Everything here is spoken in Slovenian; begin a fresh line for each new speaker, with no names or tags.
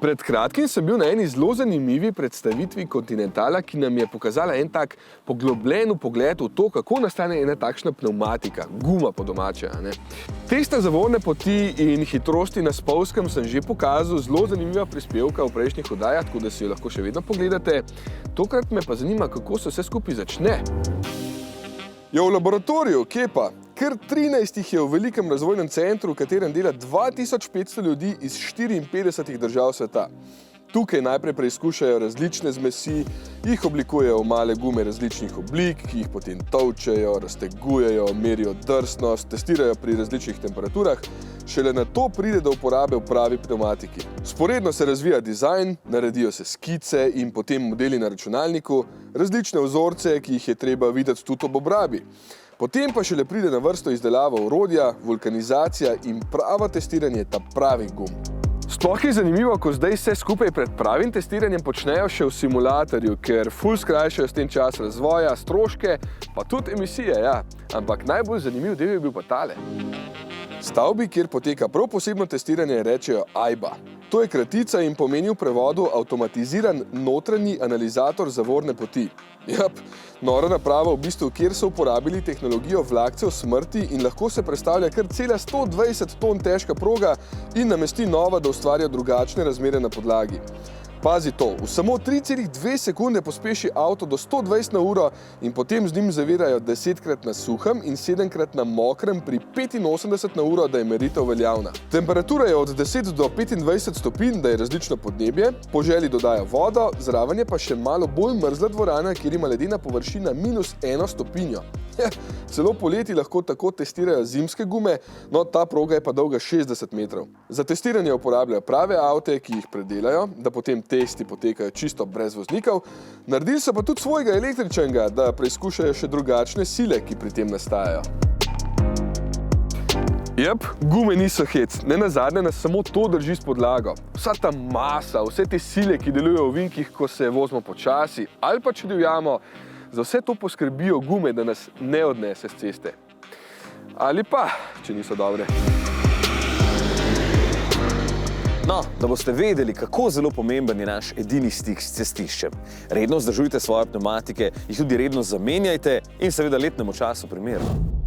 Pred kratkim sem bil na eni zelo zanimivi predstavitvi Continentala, ki nam je pokazala en tak poglobljen pogled v to, kako nastane ena takšna pnevmatika, guma po domače. Testa zavorne poti in hitrosti na spolzkem sem že pokazal, zelo zanimiva prispevka v prejšnjih oddajah, tako da si jo lahko še vedno pogledate. Tokrat me pa zanima, kako se vse skupaj začne. Jo, v laboratoriju, kje pa? Kar 13 jih je v velikem razvojnem centru, v katerem dela 2500 ljudi iz 54 držav sveta. Tukaj najprej preizkušajo različne zmesi, jih oblikujejo v male gume različnih oblik, ki jih potem tolčejo, raztegujejo, merijo drsnost, testirajo pri različnih temperaturah, šele na to pride do uporabe v pravi pnevmatiki. Sporedno se razvija dizajn, naredijo se skice in potem modeli na računalniku, različne vzorce, ki jih je treba videti tudi ob obrabi. Potem pa šele pride na vrsto izdelava orodja, vulkanizacija in pravo testiranje ta pravih gum. Sploh je zanimivo, ko zdaj vse skupaj pred pravim testiranjem počnejo še v simulatorju, ker ful skrajšajo s tem čas razvoja, stroške, pa tudi emisije, ja. Ampak najbolj zanimiv del je bil pa tale. Stavbi, kjer poteka prav posebno testiranje, rečejo AIBA. To je kratica in pomeni v prevodu avtomatiziran notranji analizator zavorne poti. Jap, nora naprava v bistvu, kjer so uporabili tehnologijo vlakcev smrti in lahko se predstavlja kar cela 120 ton težka proga in namesti nova, da ustvarja drugačne razmere na podlagi. Pazi to, v samo 3,2 sekunde pospeši avto do 120 na uro in potem z njim zavirajo 10-krat na suhem in 7-krat na mokrem pri 85 na uro, da je meritev veljavna. Temperatura je od 10 do 25 stopinj, da je različno podnebje, po želji dodaja vodo, zraven je pa še malo bolj mrzla dvorana, kjer ima ledena površina -1 stopinjo. Celo poleti lahko tako testirajo zimske gume, no ta proga je pa dolga 60 metrov. Za testiranje uporabljajo prave avte, ki jih predelajo, da potem testi potekajo čisto brez voznikov. Naredili so pa tudi svojega električnega, da preizkušajo še drugačne sile, ki pri tem nastajajo. Jep, gume niso hec, nenazadnje nas samo to drži s podlago. Vsa ta masa, vse te sile, ki delujejo v ovinkih, ko se vozimo počasi ali pa če divjamo, za vse to poskrbijo gume, da nas ne odnese s ceste. Ali pa, če niso dobre.
No, da boste vedeli, kako zelo pomemben je naš edini stik s cestiščem. Redno vzdržujte svoje pnevmatike, jih tudi redno zamenjajte in seveda letnemu času primerno.